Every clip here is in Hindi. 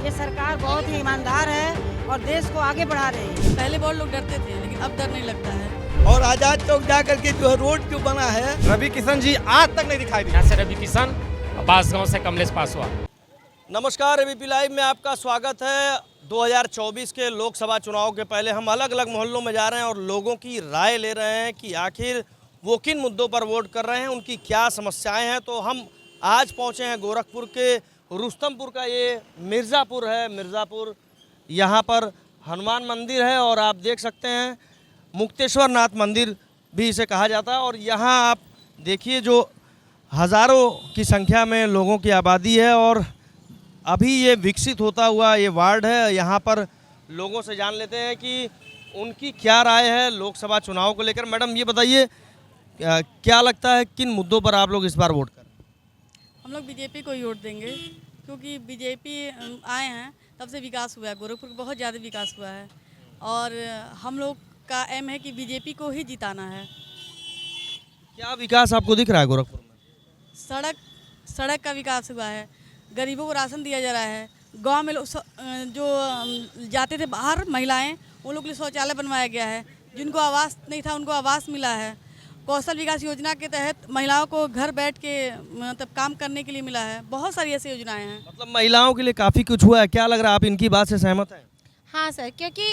ये सरकार बहुत ही ईमानदार है और देश को आगे बढ़ा रही है। पहले बहुत लोग डरते थे लेकिन अब डर नहीं लगता है। और आजाद चौक जा करके जो है रोड जो बना है, रवि किशन जी आज तक नहीं दिखाई दिए। यहाँ से रवि किशन, बांसगांव से कमलेश पासवान। नमस्कार, एबीपी लाइव में आपका स्वागत है। 2024 के लोकसभा चुनाव के पहले हम अलग अलग मोहल्लों में जा रहे हैं और लोगों की राय ले रहे हैं कि आखिर वो किन मुद्दों पर वोट कर रहे हैं, उनकी क्या समस्याएं हैं। तो हम आज पहुंचे हैं गोरखपुर के रुस्तमपुर का ये मिर्ज़ापुर है। मिर्ज़ापुर यहाँ पर हनुमान मंदिर है और आप देख सकते हैं मुक्तेश्वर नाथ मंदिर भी इसे कहा जाता है। और यहाँ आप देखिए जो हज़ारों की संख्या में लोगों की आबादी है और अभी ये विकसित होता हुआ ये वार्ड है। यहाँ पर लोगों से जान लेते हैं कि उनकी क्या राय है लोकसभा चुनाव को लेकर। मैडम ये बताइए क्या लगता है किन मुद्दों पर आप लोग इस बार वोट करें? हम लोग बीजेपी को ही वोट देंगे क्योंकि बीजेपी आए हैं तब से विकास हुआ है, गोरखपुर का बहुत ज़्यादा विकास हुआ है और हम लोग का एम है कि बीजेपी को ही जिताना है। क्या विकास आपको दिख रहा है गोरखपुर में? सड़क का विकास हुआ है, गरीबों को राशन दिया जा रहा है, गांव में लोग जो जाते थे बाहर महिलाएं उन लोग के लिए शौचालय बनवाया गया है, जिनको आवास नहीं था उनको आवास मिला है। कौशल विकास योजना के तहत महिलाओं को घर बैठ के मतलब काम करने के लिए मिला है। बहुत सारी ऐसी योजनाएं हैं। मतलब महिलाओं के लिए काफ़ी कुछ हुआ है। क्या लग रहा है, आप इनकी बात से सहमत हैं? हाँ सर, क्योंकि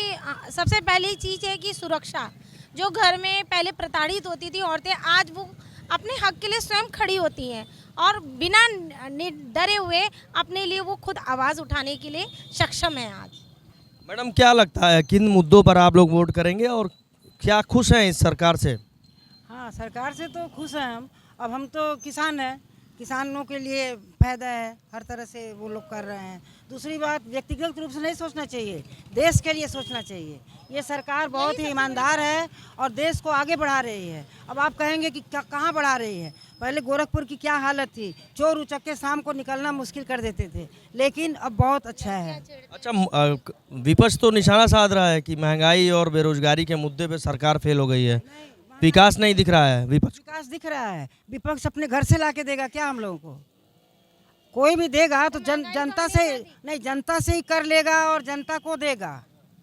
सबसे पहली चीज़ है कि सुरक्षा। जो घर में पहले प्रताड़ित होती थी औरतें, आज वो अपने हक के लिए स्वयं खड़ी होती हैं और बिना डरे हुए अपने लिए वो खुद आवाज़ उठाने के लिए सक्षम है आज। मैडम क्या लगता है किन मुद्दों पर आप लोग वोट करेंगे और क्या खुश हैं इस सरकार से? हाँ, सरकार से तो खुश हैं हम। अब हम तो किसान हैं, किसानों के लिए फायदा है, हर तरह से वो लोग कर रहे हैं। दूसरी बात, व्यक्तिगत रूप से नहीं सोचना चाहिए, देश के लिए सोचना चाहिए। ये सरकार बहुत ही ईमानदार है और देश को आगे बढ़ा रही है। अब आप कहेंगे कि कहाँ बढ़ा रही है? पहले गोरखपुर की क्या हालत थी, चोर उचक्के शाम को निकलना मुश्किल कर देते थे, लेकिन अब बहुत अच्छा है। अच्छा, विपक्ष तो निशाना साध रहा है कि महंगाई और बेरोजगारी के मुद्दे पे सरकार फेल हो गई है, विकास नहीं दिख रहा है। विकास दिख रहा है, विपक्ष अपने घर से लाके देगा क्या हम लोगों को? कोई भी देगा तो जनता से नहीं, जनता से ही कर लेगा और जनता को देगा,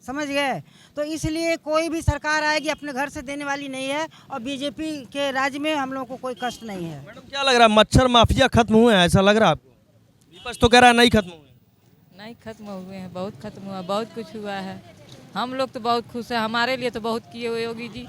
समझ गए? तो इसलिए कोई भी सरकार आएगी अपने घर से देने वाली नहीं है और बीजेपी के राज में हम लोगों को कोई कष्ट नहीं है। मैडम क्या लग रहा है, मच्छर माफिया खत्म हुए हैं, ऐसा लग रहा है आपको? विपक्ष तो कह रहा है नहीं खत्म हुए। नहीं खत्म हुए हैं, बहुत खत्म हुआ, बहुत कुछ हुआ है। हम लोग तो बहुत खुश हैं, हमारे लिए तो बहुत किए हुए योगी जी,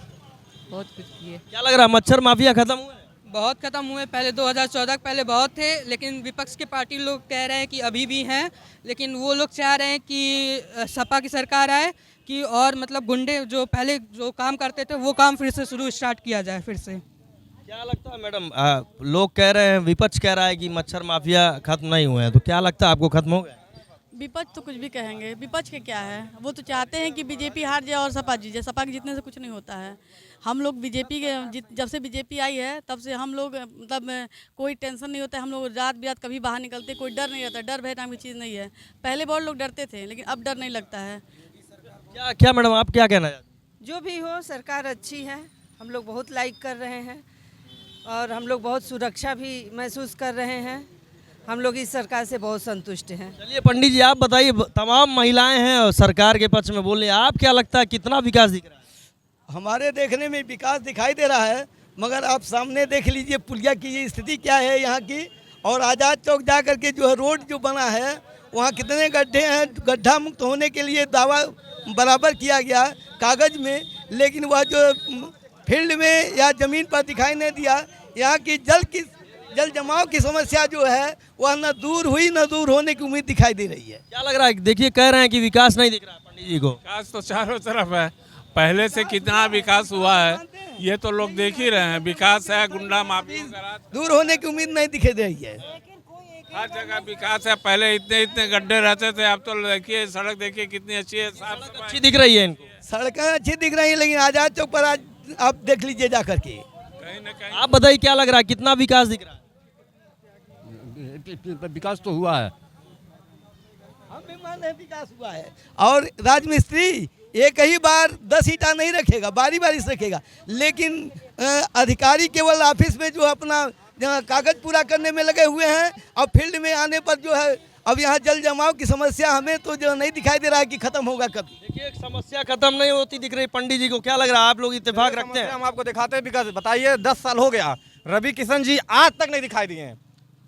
बहुत कुछ किए। क्या लग रहा है मच्छर माफिया खत्म हुए? बहुत खत्म हुए। पहले 2014 पहले बहुत थे, लेकिन विपक्ष के पार्टी लोग कह रहे हैं कि अभी भी हैं, लेकिन वो लोग चाह रहे हैं कि सपा की सरकार आए कि और मतलब गुंडे जो पहले जो काम करते थे वो काम फिर से शुरू स्टार्ट किया जाए फिर से। क्या लगता है मैडम, लोग कह रहे हैं, विपक्ष कह रहा है कि मच्छर माफिया खत्म नहीं हुए हैं, तो क्या लगता है आपको खत्म हो गए? विपक्ष तो कुछ भी कहेंगे, विपक्ष के क्या है, वो तो चाहते हैं कि बीजेपी हार जाए और सपा जीत जाए। सपा के जीतने से कुछ नहीं होता है। हम लोग बीजेपी के जब से बीजेपी आई है तब से हम लोग मतलब कोई टेंशन नहीं होता है। हम लोग रात बिरात कभी बाहर निकलते, कोई डर नहीं रहता। डर भय नाम की चीज़ नहीं है। पहले बहुत लोग डरते थे लेकिन अब डर नहीं लगता है। क्या मैडम आप क्या कहना चाहते हैं? जो भी हो, सरकार अच्छी है, हम लोग बहुत लाइक कर रहे हैं और हम लोग बहुत सुरक्षा भी महसूस कर रहे हैं। हम लोग इस सरकार से बहुत संतुष्ट हैं। चलिए पंडित जी आप बताइए, तमाम महिलाएं हैं और सरकार के पक्ष में बोल रही हैं, आप क्या लगता है कितना विकास दिख रहा है? हमारे देखने में विकास दिखाई दे रहा है, मगर आप सामने देख लीजिए पुलिया की ये स्थिति क्या है यहाँ की। और आजाद चौक जा करके जो है रोड जो बना है वहाँ कितने गड्ढे हैं, गड्ढा मुक्त होने के लिए दावा बराबर किया गया कागज में, लेकिन वह जो फील्ड में या ज़मीन पर दिखाई नहीं दिया। यहाँ की जल जमाव की समस्या जो है वह न दूर हुई न दूर होने की उम्मीद दिखाई दे रही है। क्या लग रहा है, देखिए कह रहे हैं कि विकास नहीं दिख रहा है पंडित जी को। विकास तो चारों तरफ है, पहले से कितना विकास हुआ है ये तो लोग देख ही रहे हैं। विकास है, गुंडा माफिया का राज दूर होने की उम्मीद नहीं दिखाई दे रही है। हर जगह विकास है। पहले इतने इतने गड्ढे रहते थे, अब तो देखिए सड़क देखिए कितनी अच्छी है, साफ सफाई अच्छी दिख रही है इनको। सड़कें अच्छी दिख रही हैं, लेकिन आजाद चौक पर आज आप देख लीजिए जा करके। कहीं न कहीं आप बताइए क्या लग रहा है, कितना विकास दिख रहा है? विकास तो हुआ है, हम भी मान रहे हैं विकास हुआ है। और राजमिस्त्री एक ही बार 10 ईंटा नहीं रखेगा, बारी बारी से रखेगा, लेकिन अधिकारी केवल ऑफिस में जो अपना कागज पूरा करने में लगे हुए हैं और फील्ड में आने पर जो है अब यहाँ जल जमाव की समस्या हमें तो जो नहीं दिखाई दे रहा है कि खत्म होगा कभी। देखिए एक समस्या खत्म नहीं होती दिख रही पंडित जी को, क्या लग रहा है आप लोग इत्तेफाक रखते हैं? हम आपको दिखाते हैं विकास। बताइए 10 साल हो गया, रवि किशन जी आज तक नहीं दिखाई दिए हैं,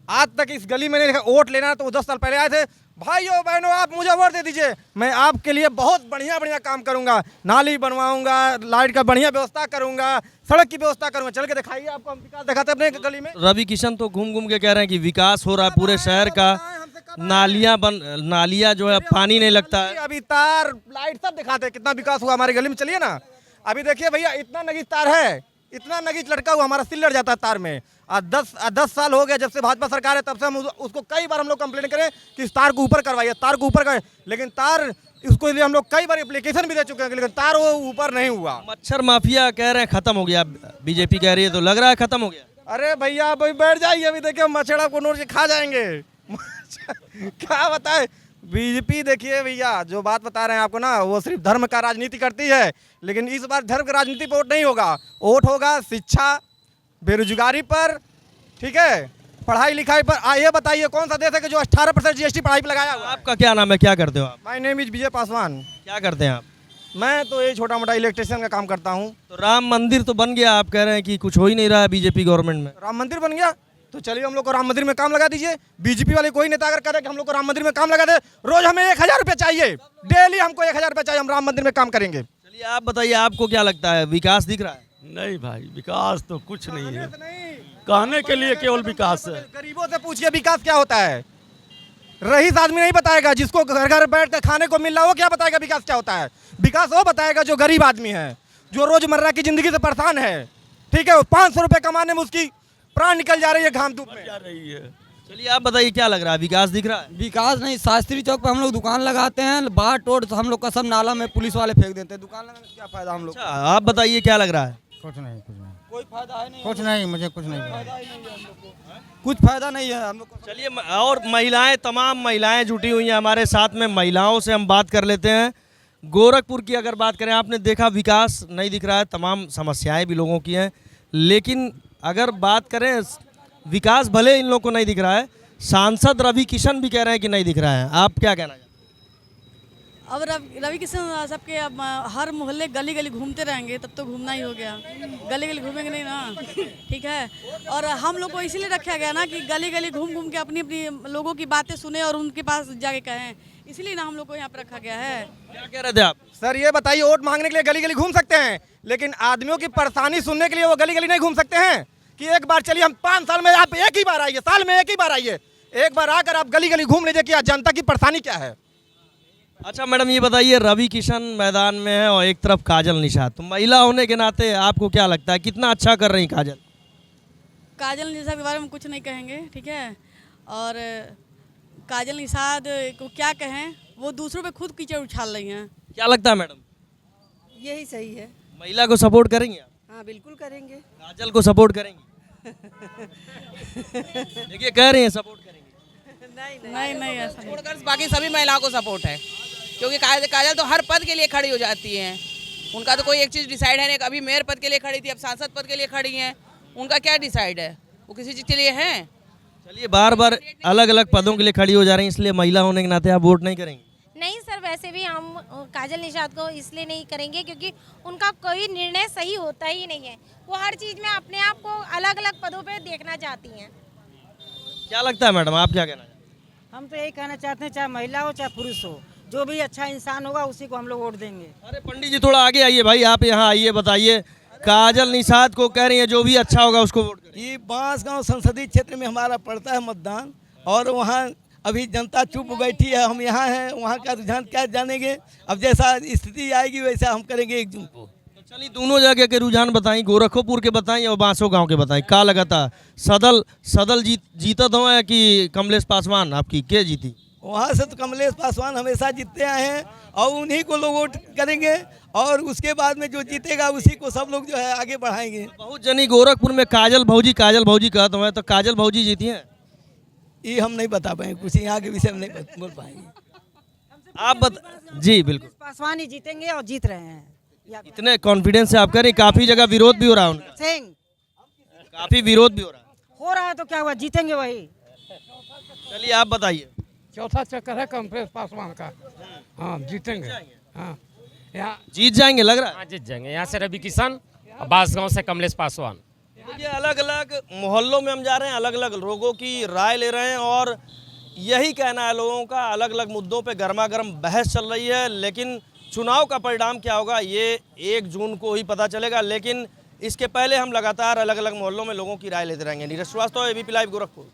आज तक इस गली में नहीं दिखा। वोट लेना तो वो 10 साल पहले आए थे, भाइयों बहनों आप मुझे वोट दे दीजिए, मैं आपके लिए बहुत बढ़िया बढ़िया काम करूंगा, नाली बनवाऊंगा, लाइट का बढ़िया व्यवस्था करूंगा, सड़क की व्यवस्था करूंगा। चल के दिखाइए, आपको हम विकास दिखाते हैं अपने गली में। रवि किशन तो घूम घूम के कह रहे हैं कि विकास हो रहा है पूरे शहर का, नालियां जो है पानी नहीं लगता है। अभी तार लाइट सब दिखाते हैं कितना विकास हुआ हमारी गली में। चलिए ना, अभी देखिए भैया इतना नगीच तार है, इतना नगीच लटका हुआ, हमारा सिल लड़ जाता है तार में। 10 साल हो गया जब से भाजपा सरकार है, तब से हम उसको कई बार हम लोग कंप्लेंट करें कि इस तार को ऊपर करवाइए, तार को ऊपर करवाइए, लेकिन तार इसको लिए हम लोग कई बार एप्लीकेशन भी दे चुके हैं, लेकिन तार वो ऊपर नहीं हुआ। मच्छर माफिया कह रहे हैं खत्म हो गया, बीजेपी कह रही है, तो लग रहा है खत्म हो गया। अरे भैया आप अभी बैठ जाइए, अभी देखिए मच्छर आपको नोट के खा जाएंगे। क्या बताए बीजेपी, देखिए भैया जो बात बता रहे हैं आपको ना, वो सिर्फ धर्म का राजनीति करती है, लेकिन इस बार धर्म की राजनीति पर वोट नहीं होगा, वोट होगा शिक्षा बेरोजगारी पर, ठीक है, पढ़ाई लिखाई पर। ये बताइए कौन सा देश है कि जो 18% जीएसटी पढ़ाई पर लगाया हुआ है? आपका क्या नाम है, क्या करते हो आप? माय नेम इज विजय पासवान। क्या करते हैं आप? मैं तो ये छोटा मोटा इलेक्ट्रिशियन का काम करता हूँ। तो राम मंदिर तो बन गया, आप कह रहे हैं कि कुछ हो ही नहीं रहा है बीजेपी गवर्नमेंट में। राम मंदिर बन गया तो चलिए हम लोग को राम मंदिर में काम लगा दीजिए। बीजेपी वाले कोई नेता अगर कह रहे कि हम लोग को राम मंदिर में काम लगा दे, रोज हमें 1000 रुपये चाहिए, डेली हमको 1000 रुपये चाहिए, हम राम मंदिर में काम करेंगे। चलिए आप बताइए, आपको क्या लगता है विकास दिख रहा है? नहीं भाई, विकास तो कुछ नहीं है, कहने के लिए केवल विकास है। गरीबों से पूछिए विकास क्या होता है, रईस आदमी नहीं बताएगा, जिसको घर घर बैठ कर खाने को मिल रहा है वो क्या बताएगा विकास क्या होता है। विकास वो बताएगा जो गरीब आदमी है, जो रोजमर्रा की जिंदगी से परेशान है, ठीक है, वो 500 रुपये कमाने में उसकी प्राण निकल जा रही है घाम धूप में। चलिए आप बताइए क्या लग रहा है, विकास दिख रहा है? विकास नहीं, शास्त्री चौक पे हम लोग दुकान लगाते हैं, बाहर टोड़ तो हम लोग का सब नाला में पुलिस वाले फेंक देते हैं, दुकान लगाने से क्या फायदा हम लोग। अच्छा, आप बताइए क्या लग रहा है? कुछ नहीं, कुछ नहीं, कोई फायदा है नहीं, कुछ नहीं, मुझे कुछ नहीं, कुछ फायदा नहीं है हम लोग को। चलिए और महिलाएं, तमाम महिलाएं जुटी हुई हैं हमारे साथ में, महिलाओं से हम बात कर लेते हैं। गोरखपुर की अगर बात करें, आपने देखा विकास नहीं दिख रहा है, तमाम समस्याएं भी लोगों की हैं, लेकिन अगर बात करें विकास भले इन लोगों को नहीं दिख रहा है, सांसद रवि किशन भी कह रहे हैं कि नहीं दिख रहा है, आप क्या कहना चाहते हैं? अब रवि किशन सबके अब हर मोहल्ले गली गली घूमते रहेंगे, तब तो घूमना ही हो गया, गली गली घूमेंगे नहीं ना, ठीक है। और हम लोग को इसीलिए रखा गया ना कि गली गली घूम घूम के अपनी अपनी लोगों की बातें सुने और उनके पास जाके कहें, इसीलिए ना हम लोग को यहाँ पर रखा गया है। क्या कह रहे थे आप? सर ये बताइए, वोट मांगने के लिए गली गली घूम सकते हैं, लेकिन आदमियों की परेशानी सुनने के लिए वो गली गली नहीं घूम सकते हैं कि एक बार चलिए हम 5 साल में आप एक ही बार आइए, साल में एक ही बार आइए, एक बार आकर आप गली गली घूम लीजिए कि जनता की परेशानी क्या है। अच्छा मैडम ये बताइए, रवि किशन मैदान में है और एक तरफ काजल निषाद, तो महिला होने के नाते आपको क्या लगता है कितना अच्छा कर रही काजल? काजल निषाद के बारे में कुछ नहीं कहेंगे, ठीक है, और काजल निषाद को क्या कहें, वो दूसरों पे खुद कीचड़ उछाल रही हैं। क्या लगता है मैडम? यही सही है। महिला को सपोर्ट करेंगे आप? हाँ बिल्कुल करेंगे। काजल को सपोर्ट करेंगे? देखिए कह रही हैं सपोर्ट करेंगे। नहीं ऐसा छोड़कर बाकी सभी महिलाओं को सपोर्ट है, क्योंकि काजल तो हर पद के लिए खड़ी हो जाती हैं, उनका तो कोई एक चीज़ डिसाइड है नहीं। अभी मेयर पद के लिए खड़ी थी, अब सांसद पद के लिए खड़ी हैं, उनका क्या डिसाइड है, वो किसी चीज़ के लिए हैं। चलिए बार बार अलग अलग पदों के लिए खड़ी हो जा रही हैं, इसलिए महिला होने के नाते आप वोट नहीं करेंगे? नहीं सर, वैसे भी हम काजल निषाद को इसलिए नहीं करेंगे क्योंकि उनका कोई निर्णय सही होता ही नहीं है, वो हर चीज़ में अपने आप को अलग अलग पदों पे देखना चाहती हैं। क्या लगता है मैडम, आप क्या कहना? हम तो यही कहना चाहते हैं, चाहे महिला हो चाहे पुरुष हो, जो भी अच्छा इंसान होगा उसी को हम लोग वोट देंगे। अरे पंडित जी थोड़ा आगे आइए भाई, आप यहाँ आइए, बताइए काजल निषाद को कह रही है जो भी अच्छा होगा उसको वोट करें। ये बांसगांव संसदीय क्षेत्र में हमारा पड़ता है मतदान, और वहाँ अभी जनता चुप बैठी है, हम यहाँ हैं, वहाँ का रुझान क्या जानेंगे, अब जैसा स्थिति आएगी वैसा हम करेंगे 1 जून को। तो चलिए दोनों जगह के रुझान बताई, गोरखपुर के बताई और बांसो गांव के बताई, का लगाता सदल जीतत हो कि कमलेश पासवान आपकी के जीती? वहाँ से तो कमलेश पासवान हमेशा जीतते आए हैं और उन्हीं को लोग वोट करेंगे, और उसके बाद में जो जीतेगा उसी को सब लोग जो है आगे बढ़ाएंगे। बहुत जनी गोरखपुर में काजल भौजी कहते हैं, तो काजल भौजी जीती हैं? ये हम नहीं बता पाएंगे, कुछ यहाँ के विषय में नहीं बोल पाएंगे। आप जी बिल्कुल पासवान ही जीतेंगे और जीत रहे हैं। इतने कॉन्फिडेंस से आप कह रही हैं, काफी जगह विरोध भी हो रहा है उनका, काफी विरोध भी हो रहा है। हो रहा है तो क्या हुआ, जीतेंगे वही। चलिए आप बताइए। चौथा चक्कर है कमलेश पासवान का। हाँ जीतेंगे। हाँ यहाँ जीत जाएंगे लग रहा है। हाँ जीत जाएंगे। यहाँ से रवि किशन, बांसगांव से कमलेश पासवान। देखिए अलग अलग मोहल्लों में हम जा रहे हैं, अलग अलग लोगों की राय ले रहे हैं और यही कहना है लोगों का। अलग अलग मुद्दों पे गर्मा गर्म बहस चल रही है, लेकिन चुनाव का परिणाम क्या होगा ये 1 जून को ही पता चलेगा। लेकिन इसके पहले हम लगातार अलग अलग मोहल्लों में लोगों की राय लेते रहेंगे। Neeraj Srivastava, ABP live, Gorakhpur.